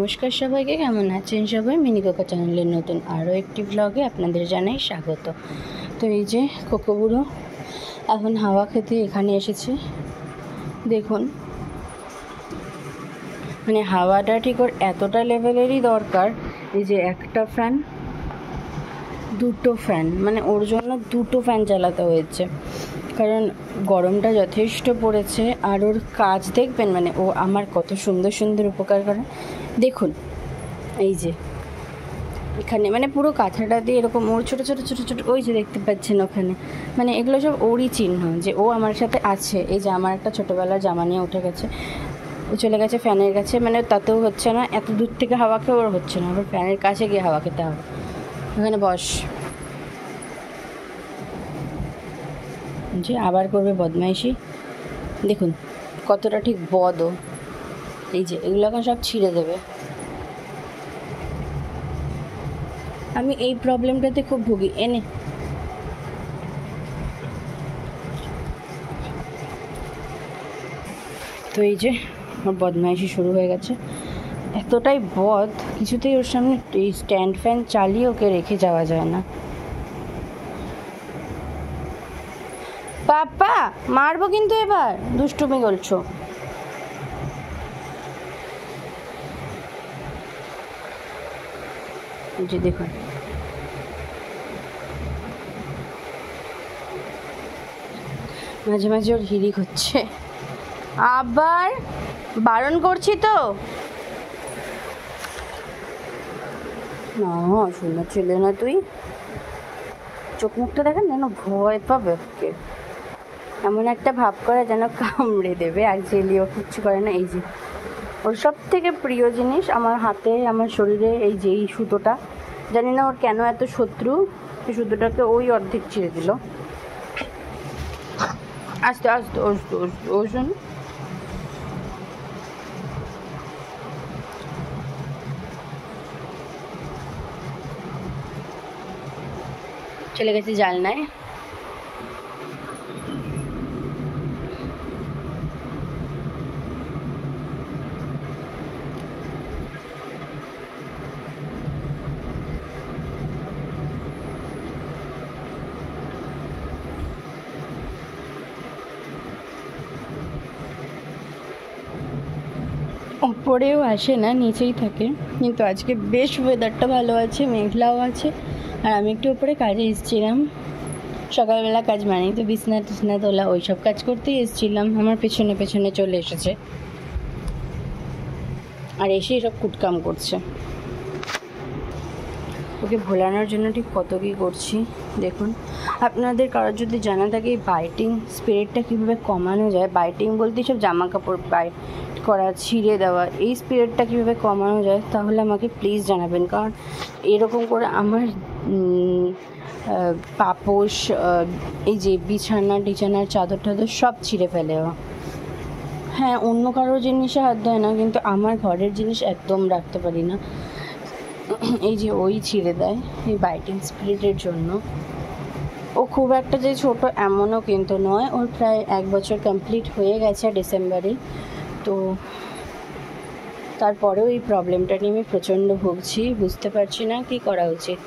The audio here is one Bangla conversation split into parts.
নমস্কার সবাইকে, কেমন আছেন সবাই? মিনি কোকো চ্যানেলের নতুন আরও একটি ব্লগে আপনাদের জানাই স্বাগত। তো এই যে কোকো বুড়ো এখন হাওয়া খেতে এখানে এসেছে। দেখুন, মানে হাওয়াটা ঠিক ওর এতটা লেভেলেরই দরকার। এই যে একটা ফ্যান, দুটো ফ্যান, মানে ওর জন্য দুটো ফ্যান চালাতে হয়েছে, কারণ গরমটা যথেষ্ট পড়েছে। আর ওর কাজ দেখবেন, মানে ও আমার কত সুন্দর সুন্দর উপকার করে। দেখুন এই যে এখানে মানে পুরো কাঁথাটা দিয়ে এরকম ওর ছোটো ছোটো ছোটো ছোটো, ওই যে দেখতে পাচ্ছেন ওখানে, মানে এগুলো সব ওরই চিহ্ন যে ও আমার সাথে আছে। এই যে আমার একটা ছোটোবেলার জামা নিয়ে উঠে গেছে, ও চলে গেছে ফ্যানের কাছে, মানে তাতেও হচ্ছে না, এত দূর থেকে হাওয়া খেয়ে ওর হচ্ছে না, আবার ফ্যানের কাছে গিয়ে হাওয়া খেতে হবে। এখানে বস, যে আবার করবে বদমাইশি। দেখুন কতটা ঠিক বদও। এই যে এগুলো এখন সব ছিঁড়ে দেবে। আমি এই প্রবলেমটাতে খুব ভুগি। এনে তো এই যে ওর বদমাইশি শুরু হয়ে গেছে। এতটাই বদ, কিছুতেই ওর সামনে এই স্ট্যান্ড ফ্যান চালিয়ে ওকে রেখে যাওয়া যায় না। পাপা মারবো কিন্তু এবার, দুষ্টুমি করছো। যে দেখুন মাঝে মাঝে ওর হিড়িক হচ্ছে। আবার বারণ করছি তো না, শোনা ছেলে না তুই। চোখ মুখটা দেখেন যেন ভয় পাবে, ওকে এমন একটা ভাব করে যেন কামড়ে দেবে। অ্যাকচুয়ালি ও কিচ্ছু করে না। এই যে ওর সব থেকে প্রিয় জিনিস আমার হাতে, আমার শরীরে, এই যে এই সুতোটা, জানি না ওর কেন এত শত্রু। এই সুতোটাকে ওই অর্ধেক ছিঁড়ে দিল। আস্তে আস্তে আস্তে আস্তে ওজন। চলে গেছে জানলায়। ওপরেও আসে না, নিচেই থাকে। কিন্তু আজকে বেশ ওয়েদারটা ভালো আছে, মেঘলাও আছে। আর আমি একটু ওপরে কাজে এসেছিলাম। সকালবেলা কাজ মানেই তো বিছনা টিছনা তোলা, ওই সব কাজ করতেই এসেছিলাম। আমার পেছনে পেছনে চলে এসেছে আর এসে সব কুটকাম করছে। ওকে ভোলানোর জন্য ঠিক কত কী করছি দেখুন। আপনাদের কারোর যদি জানা থাকে এই বাইটিং স্পিরিটটা কীভাবে কমানো যায়, বাইটিং বলতে সব জামা কাপড় বাইট করা, ছিঁড়ে দেওয়া, এই স্পিরিটটা কীভাবে কমানো যায় তাহলে আমাকে প্লিজ জানাবেন। কারণ এরকম করে আমার পাপোশ, এই যে বিছানা টিছানার চাদর টাদর সব ছিঁড়ে ফেলে ও। হ্যাঁ, অন্য কারোর জিনিসে হাত দেয় না, কিন্তু আমার ঘরের জিনিস একদম রাখতে পারি না। এই যে ওই ছিঁড়ে দেয় এই বাইটিং স্পিরিটের জন্য। ও খুব একটা যে ছোট এমনও কিন্তু নয়, ওর প্রায় 1 বছর কমপ্লিট হয়ে গেছে ডিসেম্বরে। তো তারপরেও এই প্রবলেমটা নিয়ে আমি প্রচণ্ড ভুগছি, বুঝতে পারছি না কী করা উচিত।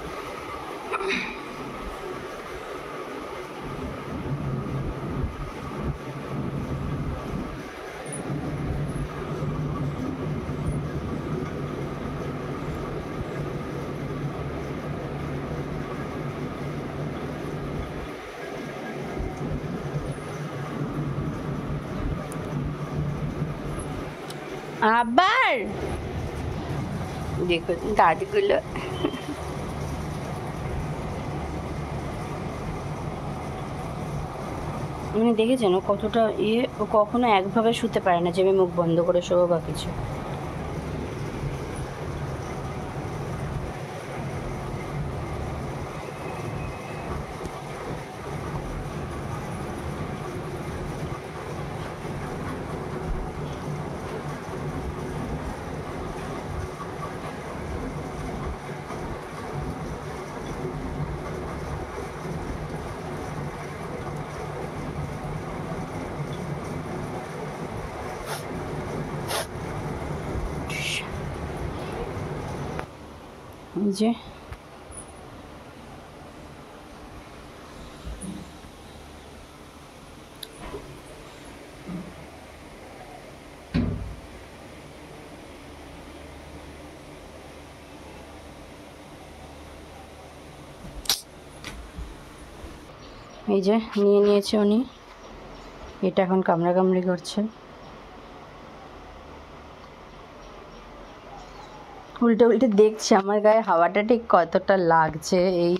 আবার দেখুন দাঁতগুলো। মানে দেখেছেন ও কতটা ও কখনো একভাবে শুতে পারে না যে আমি মুখ বন্ধ করে শোবো বা কিছু। এই যে নিয়ে নিয়েছে উনি, এটা এখন কামড়াকামড়ি করছে। উল্টে উল্টে দেখছে আমার গায়ে হাওয়াটা ঠিক কতটা লাগছে। এই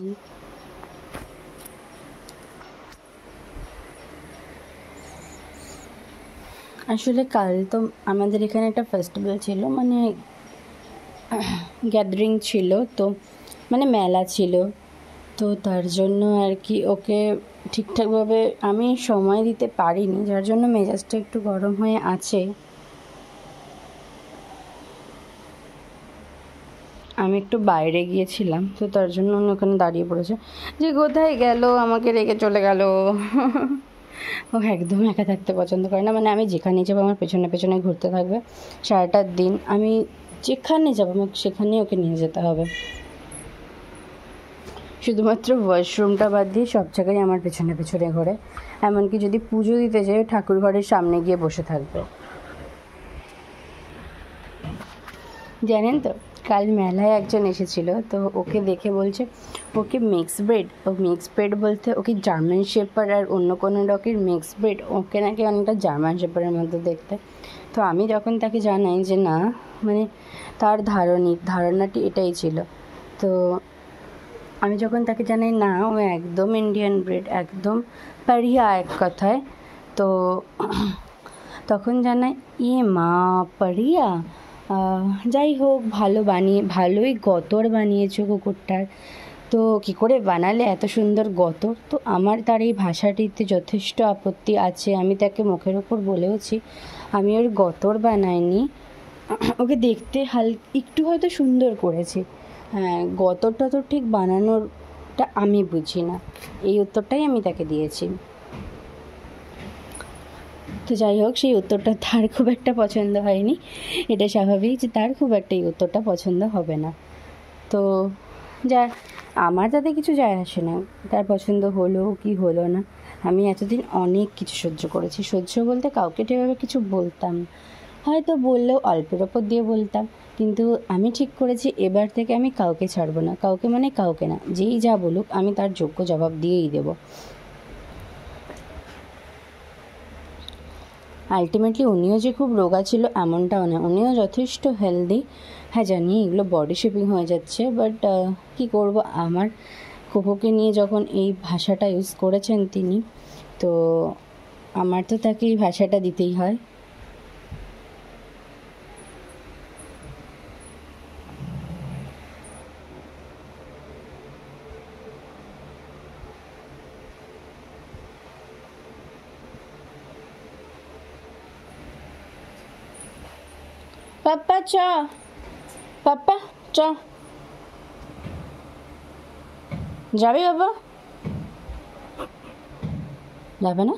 আসলে কাল তো আমাদের এখানে একটা ফেস্টিভ্যাল ছিল, মানে গ্যাদারিং ছিল, তো মানে মেলা ছিল, তো তার জন্য আর কি ওকে ঠিকঠাকভাবে আমি সময় দিতে পারিনি, যার জন্য মেজাজটা একটু গরম হয়ে আছে। আমি একটু বাইরে গিয়েছিলাম, তো তার জন্য উনি ওখানে দাঁড়িয়ে পড়েছে যে কোথায় গেল, আমাকে রেখে চলে গেল। ও একদম একা থাকতে পছন্দ করে না, মানে আমি যেখানে যাবো আমার পেছনে পেছনে ঘুরতে থাকবে সারাটা দিন, আমি যেখানে যাবো আমাকে সেখানেই ওকে নিয়ে যেতে হবে। শুধুমাত্র ওয়াশরুমটা বাদ দিয়ে সব জায়গায় আমার পেছনে পেছনে ঘোরে, এমনকি যদি পুজো দিতে যাই ঠাকুর ঘরের সামনে গিয়ে বসে থাকবে। জানেন তো কাল মেলায় একজন এসেছিল, তো ওকে দেখে বলছে ওকে মিক্স ব্রিড, ও মিক্স ব্রিড বলতে ওকে জার্মান শেপার আর অন্য কোনো ডগের মিক্স ব্রিড, ওকে নাকি অনেকটা জার্মান শেপারের মতো দেখতে। তো আমি যখন তাকে জানাই যে না, মানে তার ধারণাটি এটাই ছিল, তো আমি যখন তাকে জানাই না ও একদম ইন্ডিয়ান ব্রিড, একদম পারিয়া এক কথায়, তো তখন জানাই মা পারিয়া, যাই হোক ভালোই গতর বানিয়েছো কুকুরটার, তো কী করে বানালে এত সুন্দর গতর। তো আমার তার এই ভাষাটিতে যথেষ্ট আপত্তি আছে, আমি তাকে মুখের ওপর বলেওছি আমি ওর গতর বানাইনি, ওকে দেখতে একটু হয়তো সুন্দর করেছি, হ্যাঁ গতরটা তো ঠিক বানানোরটা আমি বুঝি না, এই উত্তরটাই আমি তাকে দিয়েছি। তো যাই হোক সেই উত্তরটা তার খুব একটা পছন্দ হয়নি, এটা স্বাভাবিক যে তার খুব একটা এই উত্তরটা পছন্দ হবে না। তো আমার তাতে কিছু যায় আসে না, তার পছন্দ হলো কি হলো না, আমি এতদিন অনেক কিছু সহ্য করেছি, সহ্য বলতে কাউকে এভাবে কিছু বলতাম, হয়তো বললেও অল্পের ওপর দিয়ে বলতাম, কিন্তু আমি ঠিক করেছি এবার থেকে আমি কাউকে ছাড়বো না, কাউকে মানে কাউকে না, যেই যা বলুক আমি তার যোগ্য জবাব দিয়েই দেবো। আলটিমেটলি উনিও যে খুব রোগা ছিল এমনটাও না, উনিও যথেষ্ট হেলদি। হ্যাঁ জানি এগুলো বডি শেপিং হয়ে যাচ্ছে, বাট কী করব, আমার কোকোকে নিয়ে যখন এই ভাষাটা ইউজ করেছেন তিনি, তো আমার তো তাকে এই ভাষাটা দিতেই হয়। পাপ্পা চ, পাপ্পা চ, যাবি বাবা? যাবে না?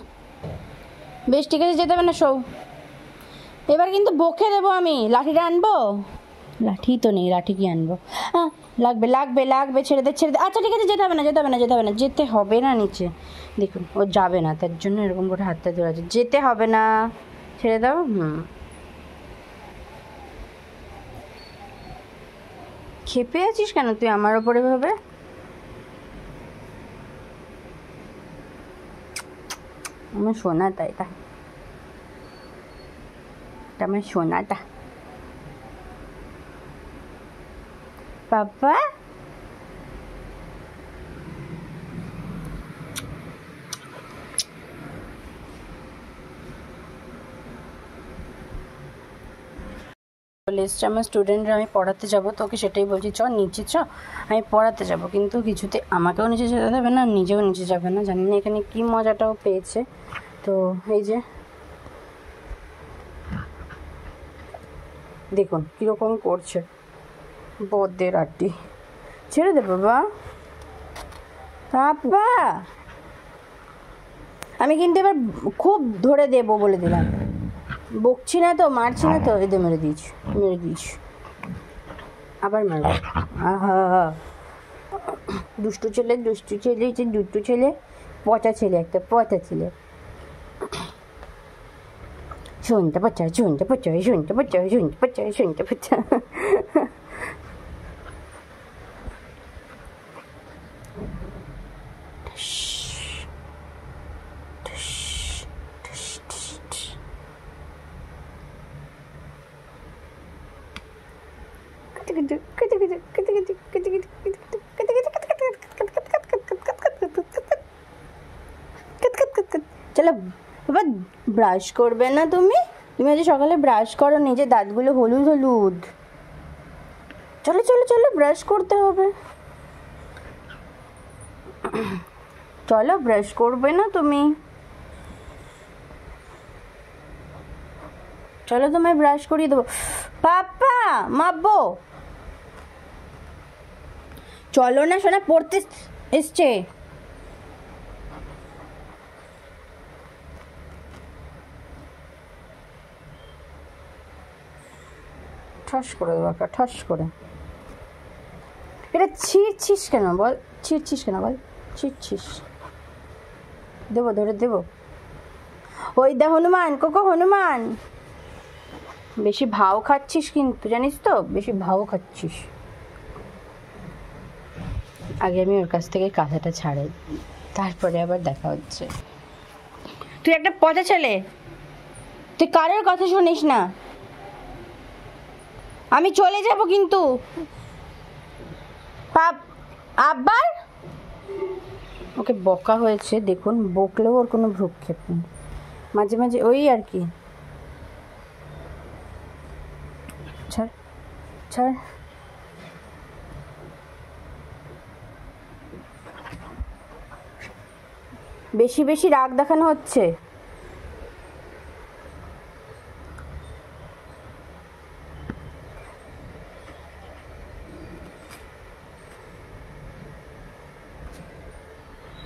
বেশ ঠিক আছে, যেতে হবে না, শোও। এবার কিন্তু বকে দেবো আমি, লাঠিটা আনবো? লাঠি তো নেই, লাঠি কি আনবো? হ্যাঁ লাগবে লাগবে লাগবে, ছেড়ে দে ছেড়ে দে। আচ্ছা ঠিক আছে, যেতে হবে না যেতে হবে না যেতে হবে না যেতে হবে না নিচে। দেখুন ও যাবে না, তার জন্য এরকম করে হাতটা ধরে আছে, যেতে হবে না, ছেড়ে দাও। ক্ষেপে আছিস কেন তুই আমার ওপরে ভাবে? আমার সোনাটা, এটা আমার সোনাটা পাপা। বলে এসছে আমার স্টুডেন্টরা, আমি পড়াতে যাবো, তোকে সেটাই বলছি, চ নিচে চ, আমি পড়াতে যাব, কিন্তু কিছুতে আমাকেও নিচে যেতে দেবে না, নিজেও নিচে যাবে না, জানি না এখানে কী মজাটাও পেয়েছে। তো এই যে দেখুন কীরকম করছে, বদের আড্ডি, ছেড়ে দে বাবা। বাবা আমি কিন্তু এবার খুব ধরে দেবো বলে দিলাম, বকছি না তো, মারছি না তো, এদের মেরে দিয়েছি। আবার মারবো। আহা, দুষ্টু ছেলে দুষ্টু ছেলে, পচা ছেলে, একটা পচা ছেলে। শুনতে পচা চলো এবার ব্রাশ করবে না তুমি? তুমি আজ সকালে ব্রাশ করো, নিজের দাঁতগুলো হলুদ হলুদ। চলো চলো চলো, ব্রাশ করতে হবে। চলো, ব্রাশ করবে না তুমি? চলো, তোমায় ব্রাশ করিয়ে দেবো। পাপা মাপবো। চলো না সোনা, পড়তে এসছে। ঠাস করে দেবো একটা, ঠাস করে। এটা ছিঁড়ছিস কেন বল? ছিঁড়ছিস। দেবো, ধরে দেবো। ওই দে হনুমান, কোকো হনুমান। বেশি ভাও খাচ্ছিস কিন্তু, জানিস তো, বেশি ভাও খাচ্ছিস। আগে আমি ওর কাছ থেকে কাঁথাটা ছাড়াই, তারপরে আবার দেখা হচ্ছে। তুই একটা পচা ছেলে, তুই কারোর কথা শুনিস না। আমি চলে যাব কিন্তু। আবার ওকে বকা হয়েছে, দেখুন, বকলেও ওর কোনো ভ্রুক্ষেপ নেই। মাঝে মাঝে ওই আর কি। ছাড় ছাড়। বেশি বেশি রাগ দেখানো হচ্ছে।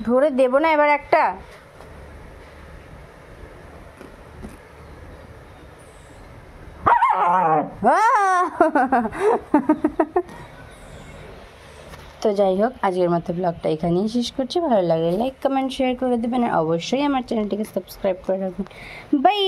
ধরে দেবো না এবার একটা? তো যাই হোক, আজকের মতো ব্লগটা এখানেই শেষ করছি। ভালো লাগলে লাইক কমেন্ট শেয়ার করে দেবেন, আর অবশ্যই আমার চ্যানেলটিকে সাবস্ক্রাইব করে রাখবেন। বাই।